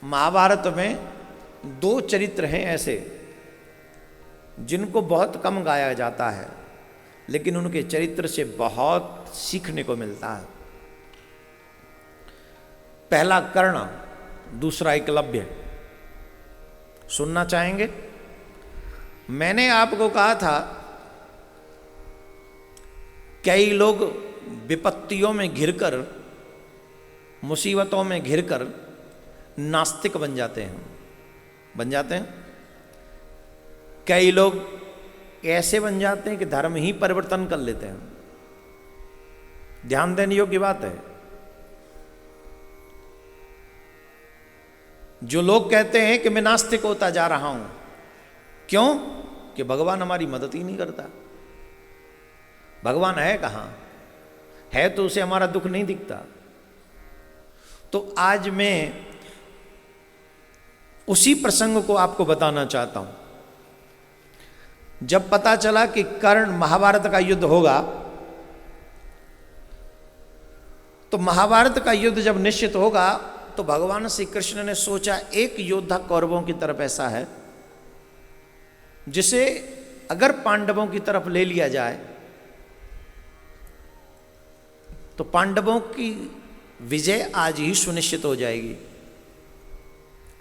महाभारत में दो चरित्र हैं ऐसे जिनको बहुत कम गाया जाता है, लेकिन उनके चरित्र से बहुत सीखने को मिलता है। पहला कर्ण, दूसरा एकलव्य। सुनना चाहेंगे? मैंने आपको कहा था कई लोग विपत्तियों में घिरकर, मुसीबतों में घिरकर नास्तिक बन जाते हैं। कई लोग ऐसे बन जाते हैं कि धर्म ही परिवर्तन कर लेते हैं। ध्यान देने योग्य बात है। जो लोग कहते हैं कि मैं नास्तिक होता जा रहा हूं, क्यों? कि भगवान हमारी मदद ही नहीं करता। भगवान है कहां? है तो उसे हमारा दुख नहीं दिखता। तो आज मैं उसी प्रसंग को आपको बताना चाहता हूं। जब पता चला कि कर्ण, महाभारत का युद्ध होगा, तो महाभारत का युद्ध जब निश्चित होगा तो भगवान श्री कृष्ण ने सोचा एक योद्धा कौरवों की तरफ ऐसा है जिसे अगर पांडवों की तरफ ले लिया जाए तो पांडवों की विजय आज ही सुनिश्चित हो जाएगी।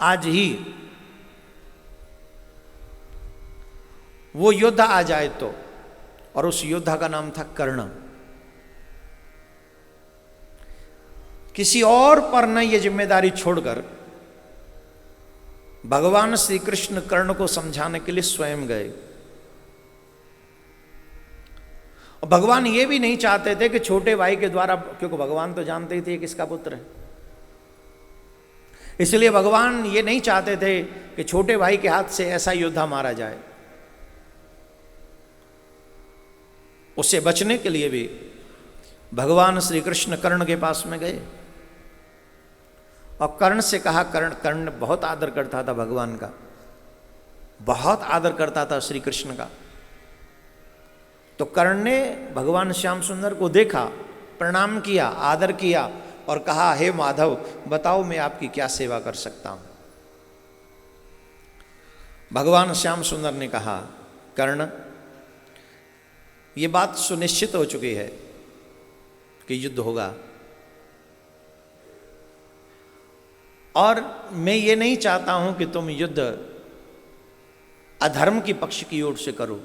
आज ही वो योद्धा आ जाए तो। और उस योद्धा का नाम था कर्ण। किसी और पर न ये जिम्मेदारी छोड़कर भगवान श्री कृष्ण कर्ण को समझाने के लिए स्वयं गए। और भगवान ये भी नहीं चाहते थे कि छोटे भाई के द्वारा, क्योंकि भगवान तो जानते ही थे किसका पुत्र है, इसलिए भगवान ये नहीं चाहते थे कि छोटे भाई के हाथ से ऐसा योद्धा मारा जाए। उससे बचने के लिए भी भगवान श्री कृष्ण कर्ण के पास में गए और कर्ण से कहा, कर्ण बहुत आदर करता था भगवान का, बहुत आदर करता था श्री कृष्ण का। तो कर्ण ने भगवान श्याम सुंदर को देखा, प्रणाम किया, आदर किया और कहा, हे माधव बताओ मैं आपकी क्या सेवा कर सकता हूं। भगवान श्याम सुंदर ने कहा, कर्ण ये बात सुनिश्चित हो चुकी है कि युद्ध होगा, और मैं ये नहीं चाहता हूं कि तुम युद्ध अधर्म की पक्ष की ओर से करो।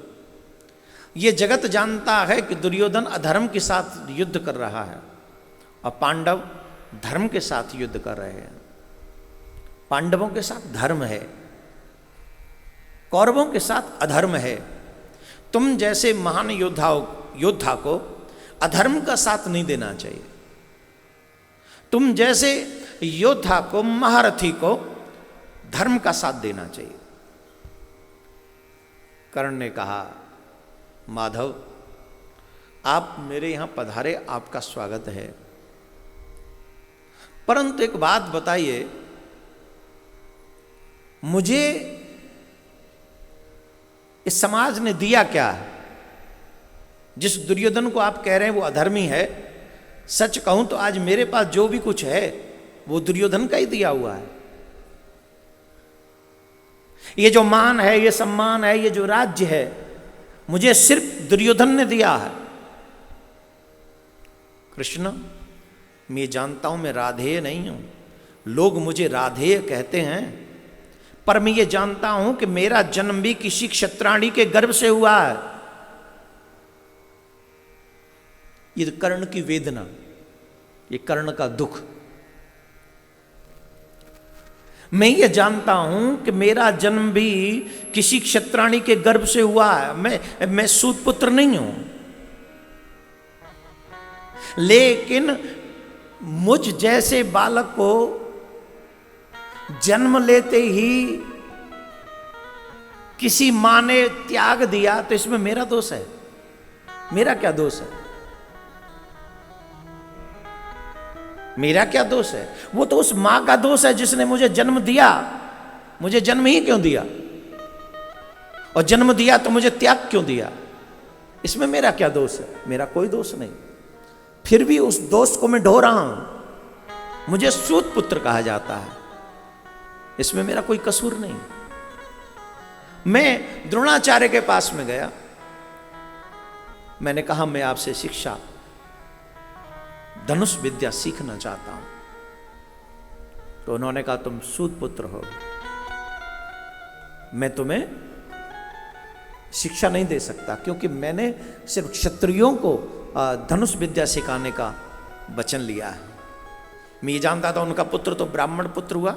ये जगत जानता है कि दुर्योधन अधर्म के साथ युद्ध कर रहा है और पांडव धर्म के साथ युद्ध कर रहे हैं। पांडवों के साथ धर्म है, कौरवों के साथ अधर्म है। तुम जैसे महान योद्धा को अधर्म का साथ नहीं देना चाहिए। तुम जैसे योद्धा को, महारथी को धर्म का साथ देना चाहिए। कर्ण ने कहा, माधव आप मेरे यहां पधारे, आपका स्वागत है, परंतु एक बात बताइए, मुझे इस समाज ने दिया क्या है? जिस दुर्योधन को आप कह रहे हैं वो अधर्मी है, सच कहूं तो आज मेरे पास जो भी कुछ है वो दुर्योधन का ही दिया हुआ है। ये जो मान है, ये सम्मान है, ये जो राज्य है, मुझे सिर्फ दुर्योधन ने दिया है। कृष्ण मैं जानता हूं मैं राधेय नहीं हूं, लोग मुझे राधेय कहते हैं, पर मैं ये जानता हूं कि मेरा जन्म भी किसी क्षत्राणी के गर्भ से हुआ है। ये कर्ण की वेदना, ये कर्ण का दुख। मैं ये जानता हूं कि मेरा जन्म भी किसी क्षत्राणी के गर्भ से हुआ है। मैं सूत पुत्र नहीं हूं, लेकिन मुझ जैसे बालक को जन्म लेते ही किसी मां ने त्याग दिया, तो इसमें मेरा दोष है? मेरा क्या दोष है? मेरा क्या दोष है? वो तो उस मां का दोष है जिसने मुझे जन्म दिया। मुझे जन्म ही क्यों दिया? और जन्म दिया तो मुझे त्याग क्यों दिया? इसमें मेरा क्या दोष है? मेरा कोई दोष नहीं। फिर भी उस दोष को मैं ढो रहा हूं। मुझे सूत पुत्र कहा जाता है। इसमें मेरा कोई कसूर नहीं। मैं द्रोणाचार्य के पास में गया, मैंने कहा मैं आपसे शिक्षा धनुष विद्या सीखना चाहता हूं। तो उन्होंने कहा तुम सूत पुत्र हो, मैं तुम्हें शिक्षा नहीं दे सकता, क्योंकि मैंने सिर्फ क्षत्रियों को धनुष विद्या सिखाने का वचन लिया है। मैं ये जानता था उनका पुत्र तो ब्राह्मण पुत्र हुआ,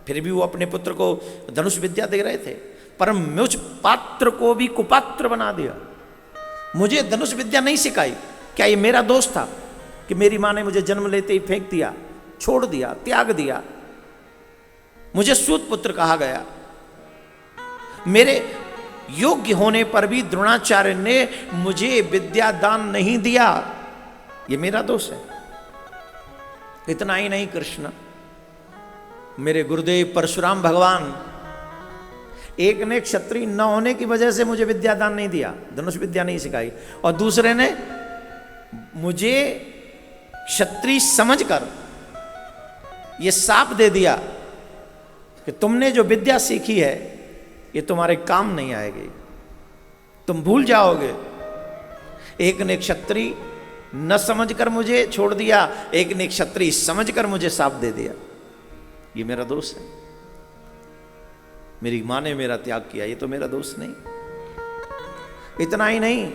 फिर भी वो अपने पुत्र को धनुष विद्या दे रहे थे, पर मुझ पात्र को भी कुपात्र बना दिया। मुझे धनुष विद्या नहीं सिखाई। क्या ये मेरा दोष था कि मेरी माँ ने मुझे जन्म लेते ही फेंक दिया, छोड़ दिया, त्याग दिया? मुझे सूत पुत्र कहा गया। मेरे योग्य होने पर भी द्रोणाचार्य ने मुझे विद्या दान नहीं दिया, ये मेरा दोष है। इतना ही नहीं, कृष्ण मेरे गुरुदेव परशुराम भगवान, एक ने क्षत्रिय न होने की वजह से मुझे विद्या दान नहीं दिया, धनुष विद्या नहीं सिखाई, और दूसरे ने मुझे क्षत्रिय समझकर यह शाप दे दिया कि तुमने जो विद्या सीखी है ये तुम्हारे काम नहीं आएगी, तुम भूल जाओगे। एक ने क्षत्रिय न समझकर मुझे छोड़ दिया, एक ने क्षत्रिय समझकर मुझे शाप दे दिया, ये मेरा दोष है। मेरी माँ ने मेरा त्याग किया, ये तो मेरा दोष नहीं। इतना ही नहीं,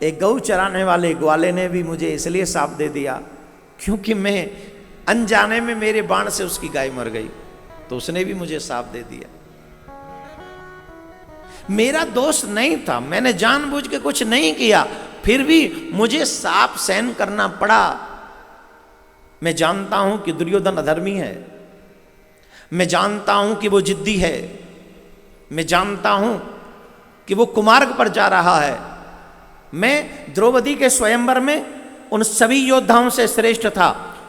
एक गऊ चराने वाले ग्वाले ने भी मुझे इसलिए शाप दे दिया क्योंकि मैं अनजाने में मेरे बाण से उसकी गाय मर गई, तो उसने भी मुझे शाप दे दिया। मेरा दोष नहीं था, मैंने जानबूझ के कुछ नहीं किया, फिर भी मुझे शाप सहन करना पड़ा। मैं जानता हूं कि दुर्योधन अधर्मी है, मैं जानता हूं कि वो जिद्दी है, मैं जानता हूं कि वो कुमार्ग पर जा रहा है। मैं द्रौपदी के स्वयंवर में उन सभी योद्धाओं से श्रेष्ठ था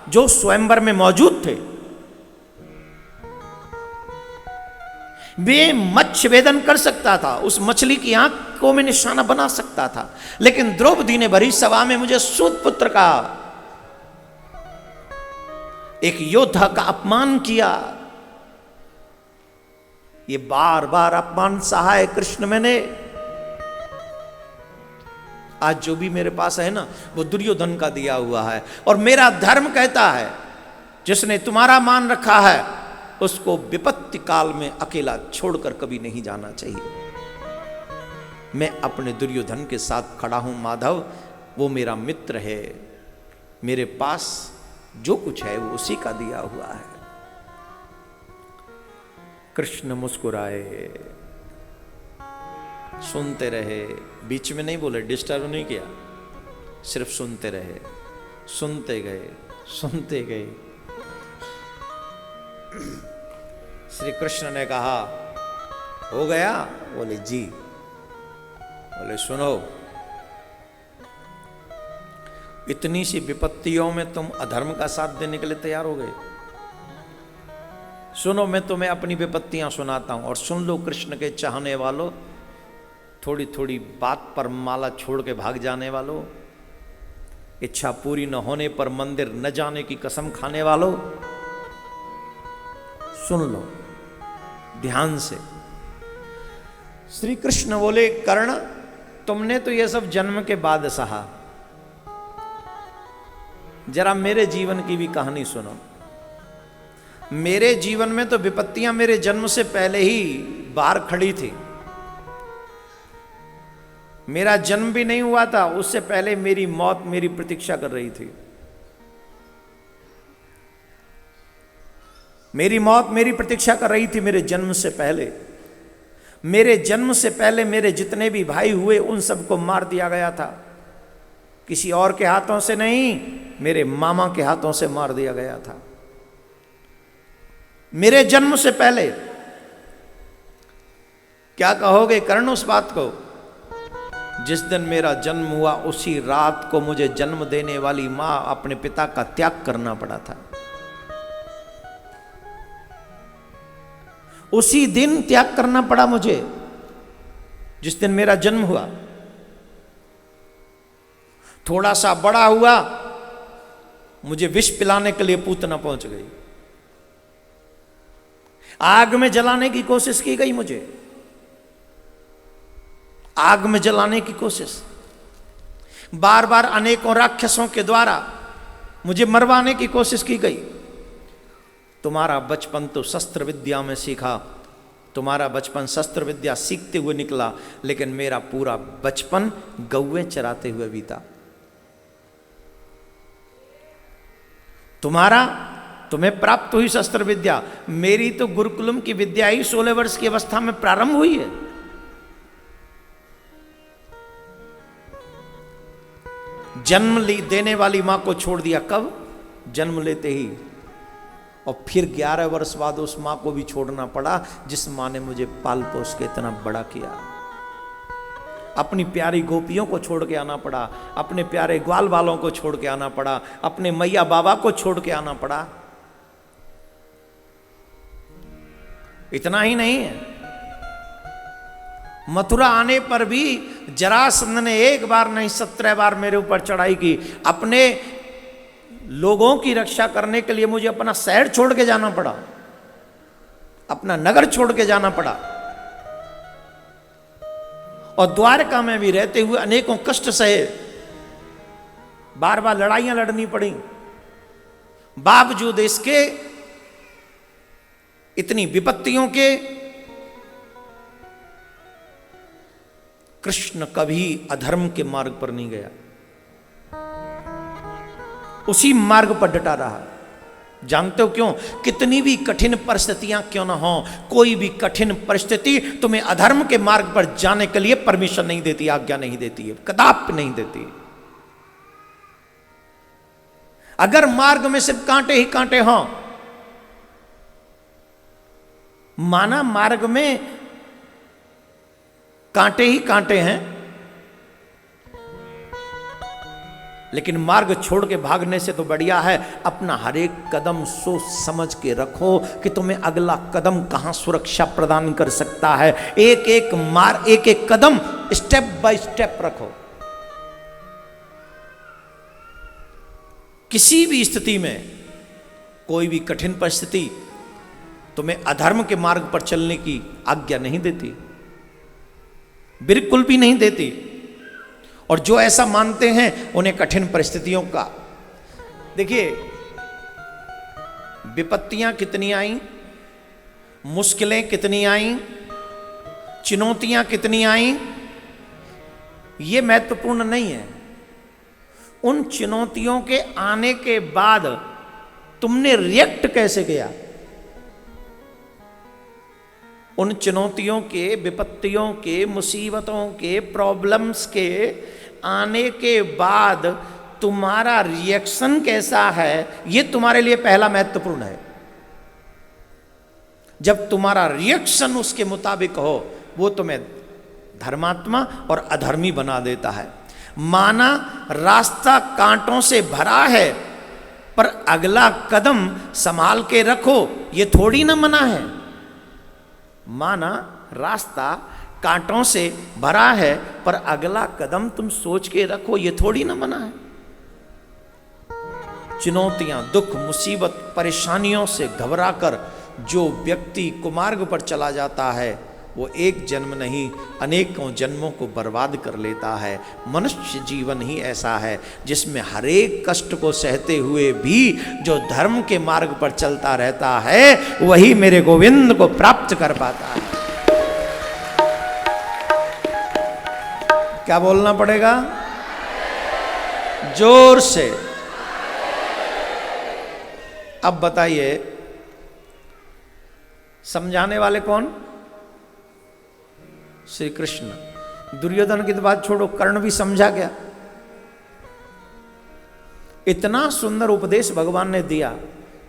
जो स्वयंवर में मौजूद थे। वे मत्स्य वेदन कर सकता था, उस मछली की आंख को मैं निशाना बना सकता था, लेकिन द्रौपदी ने भरी सभा में मुझे सूत पुत्र कहा, एक योद्धा का अपमान किया। ये बार बार अपमान सहा है कृष्ण मैंने। आज जो भी मेरे पास है ना, वो दुर्योधन का दिया हुआ है, और मेरा धर्म कहता है जिसने तुम्हारा मान रखा है उसको विपत्ति काल में अकेला छोड़कर कभी नहीं जाना चाहिए। मैं अपने दुर्योधन के साथ खड़ा हूं माधव, वो मेरा मित्र है, मेरे पास जो कुछ है वो उसी का दिया हुआ है। कृष्ण मुस्कुराए, सुनते रहे, बीच में नहीं बोले, डिस्टर्ब नहीं किया, सिर्फ सुनते रहे, सुनते गए, सुनते गए। श्री कृष्ण ने कहा हो गया? बोले जी। बोले सुनो, इतनी सी विपत्तियों में तुम अधर्म का साथ देने के लिए तैयार हो गए? सुनो, मैं तुम्हें अपनी विपत्तियां सुनाता हूं, और सुन लो कृष्ण के चाहने वालों, थोड़ी थोड़ी बात पर माला छोड़ के भाग जाने वालों, इच्छा पूरी न होने पर मंदिर न जाने की कसम खाने वालों, सुन लो ध्यान से। श्री कृष्ण बोले कर्ण, तुमने तो यह सब जन्म के बाद सहा, जरा मेरे जीवन की भी कहानी सुनो। मेरे जीवन में तो विपत्तियां मेरे जन्म से पहले ही बाहर खड़ी थी। मेरा जन्म भी नहीं हुआ था, उससे पहले मेरी मौत मेरी प्रतीक्षा कर रही थी। मेरी मौत मेरी प्रतीक्षा कर रही थी मेरे जन्म से पहले। मेरे जन्म से पहले मेरे जितने भी भाई हुए उन सबको मार दिया गया था, किसी और के हाथों से नहीं, मेरे मामा के हाथों से मार दिया गया था मेरे जन्म से पहले। क्या कहोगे कर्ण उस बात को? जिस दिन मेरा जन्म हुआ उसी रात को मुझे जन्म देने वाली मां अपने पिता का त्याग करना पड़ा था। उसी दिन त्याग करना पड़ा मुझे, जिस दिन मेरा जन्म हुआ। थोड़ा सा बड़ा हुआ, मुझे विष पिलाने के लिए पूतना पहुंच गई। आग में जलाने की कोशिश की गई मुझे, आग में जलाने की कोशिश, बार बार अनेकों राक्षसों के द्वारा मुझे मरवाने की कोशिश की गई। तुम्हारा बचपन तो शस्त्र विद्या में सीखा, तुम्हारा बचपन शस्त्र विद्या सीखते हुए निकला, लेकिन मेरा पूरा बचपन गौएं चराते हुए बीता। तुम्हें प्राप्त हुई शस्त्र विद्या, मेरी तो गुरुकुलम की विद्या ही 16 वर्ष की अवस्था में प्रारंभ हुई है। जन्म देने वाली मां को छोड़ दिया, कब? जन्म लेते ही। और फिर 11 वर्ष बाद उस मां को भी छोड़ना पड़ा जिस मां ने मुझे पाल पोस के इतना बड़ा किया। अपनी प्यारी गोपियों को छोड़ के आना पड़ा, अपने प्यारे ग्वाल वालों को छोड़ के आना पड़ा, अपने मैया बाबा को छोड़ के आना पड़ा। इतना ही नहीं है, मथुरा आने पर भी जरासंध ने एक बार नहीं 17 बार मेरे ऊपर चढ़ाई की। अपने लोगों की रक्षा करने के लिए मुझे अपना शहर छोड़ के जाना पड़ा, अपना नगर छोड़ के जाना पड़ा, और द्वारका में भी रहते हुए अनेकों कष्ट सहे, बार बार लड़ाइयां लड़नी पड़ी। बावजूद इसके, इतनी विपत्तियों के, कृष्ण कभी अधर्म के मार्ग पर नहीं गया, उसी मार्ग पर डटा रहा। जानते हो क्यों? कितनी भी कठिन परिस्थितियां क्यों ना हो, कोई भी कठिन परिस्थिति तुम्हें अधर्म के मार्ग पर जाने के लिए परमिशन नहीं देती, आज्ञा नहीं देती है, कदापि नहीं देती। अगर मार्ग में सिर्फ कांटे ही कांटे हों, माना मार्ग में कांटे ही कांटे हैं, लेकिन मार्ग छोड़ के भागने से तो बढ़िया है अपना हर एक कदम सोच समझ के रखो कि तुम्हें अगला कदम कहां सुरक्षा प्रदान कर सकता है। एक एक कदम स्टेप बाय स्टेप रखो। किसी भी स्थिति में, कोई भी कठिन परिस्थिति तुम्हें अधर्म के मार्ग पर चलने की आज्ञा नहीं देती, बिल्कुल भी नहीं देती। और जो ऐसा मानते हैं उन्हें कठिन परिस्थितियों का, देखिए विपत्तियां कितनी आई, मुश्किलें कितनी आई, चुनौतियां कितनी आई, ये महत्वपूर्ण नहीं है। उन चुनौतियों के आने के बाद तुमने रिएक्ट कैसे किया। उन चुनौतियों के, विपत्तियों के, मुसीबतों के, प्रॉब्लम्स के आने के बाद तुम्हारा रिएक्शन कैसा है, ये तुम्हारे लिए पहला महत्वपूर्ण है। जब तुम्हारा रिएक्शन उसके मुताबिक हो, वो तुम्हें धर्मात्मा और अधर्मी बना देता है। माना रास्ता कांटों से भरा है, पर अगला कदम संभाल के रखो, ये थोड़ी ना मना है। माना रास्ता कांटों से भरा है, पर अगला कदम तुम सोच के रखो, ये थोड़ी ना मना है। चुनौतियां, दुख, मुसीबत, परेशानियों से घबराकर जो व्यक्ति कुमार्ग पर चला जाता है, वो एक जन्म नहीं अनेकों जन्मों को बर्बाद कर लेता है। मनुष्य जीवन ही ऐसा है जिसमें हर एक कष्ट को सहते हुए भी जो धर्म के मार्ग पर चलता रहता है, वही मेरे गोविंद को प्राप्त कर पाता है। क्या बोलना पड़ेगा? जोर से। अब बताइए, समझाने वाले कौन? श्री कृष्ण। दुर्योधन की तो बात छोड़ो, कर्ण भी समझा गया। इतना सुंदर उपदेश भगवान ने दिया,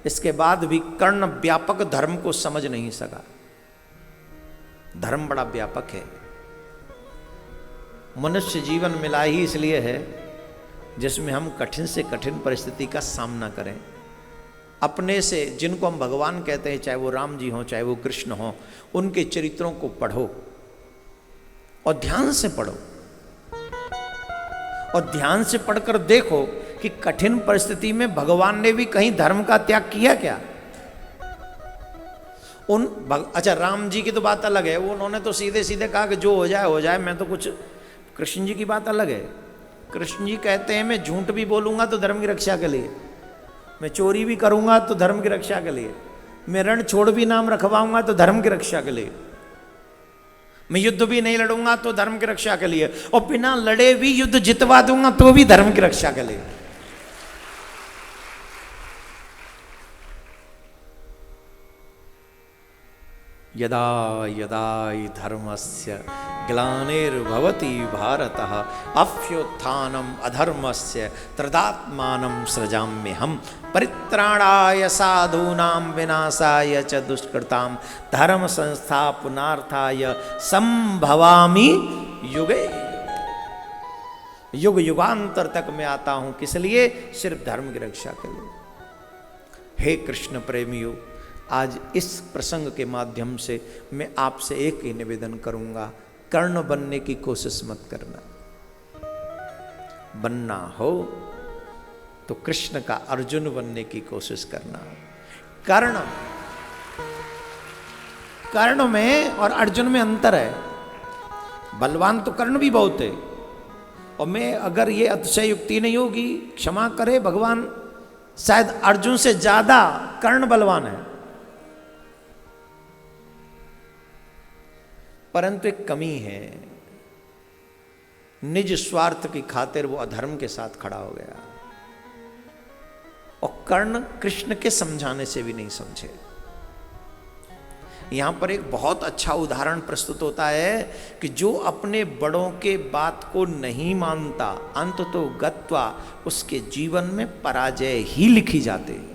इसके बाद भी कर्ण व्यापक धर्म को समझ नहीं सका। धर्म बड़ा व्यापक है। मनुष्य जीवन मिला ही इसलिए है जिसमें हम कठिन से कठिन परिस्थिति का सामना करें। अपने से, जिनको हम भगवान कहते हैं, चाहे वो राम जी हों, चाहे वो कृष्ण हों, उनके चरित्रों को पढ़ो और ध्यान से पढ़ो, और ध्यान से पढ़कर देखो कि कठिन परिस्थिति में भगवान ने भी कहीं धर्म का त्याग किया क्या। अच्छा राम जी की तो बात अलग है, वो उन्होंने तो सीधे सीधे कहा कि जो हो जाए, मैं तो कुछ। कृष्ण जी की बात अलग है। कृष्ण जी कहते हैं मैं झूठ भी बोलूंगा तो धर्म की रक्षा के लिए, मैं चोरी भी करूंगा तो धर्म की रक्षा के लिए, मैं रण छोड़ भी नाम रखवाऊंगा तो धर्म की रक्षा के लिए, मैं युद्ध भी नहीं लड़ूंगा तो धर्म की रक्षा के लिए, और बिना लड़े भी युद्ध जितवा दूंगा तो भी धर्म की रक्षा के लिए। यदा यदा हि धर्मस्य ग्लानिर्भवति भारतः अभ्युत्थानम् अधर्मस्य तदात्मानं सृजाम्यहम् परित्राणाय साधूनां विनाशाय च दुष्कृतां धर्म संस्थापनार्थाय संभवामि युगे। युग युगांतर तक मैं आता हूं, किस लिए? सिर्फ धर्म की रक्षा के लिए। हे कृष्ण प्रेमियों, आज इस प्रसंग के माध्यम से मैं आपसे एक ही निवेदन करूंगा, कर्ण बनने की कोशिश मत करना। बनना हो तो कृष्ण का अर्जुन बनने की कोशिश करना। कर्ण में और अर्जुन में अंतर है। बलवान तो कर्ण भी बहुत है, और मैं अगर ये अतिशयोक्ति नहीं होगी, क्षमा करे भगवान, शायद अर्जुन से ज्यादा कर्ण बलवान है। परंतु एक कमी है, निज स्वार्थ की खातिर वो अधर्म के साथ खड़ा हो गया, और कर्ण कृष्ण के समझाने से भी नहीं समझे। यहां पर एक बहुत अच्छा उदाहरण प्रस्तुत होता है कि जो अपने बड़ों के बात को नहीं मानता, अंत तो गत्वा उसके जीवन में पराजय ही लिखी जाती है।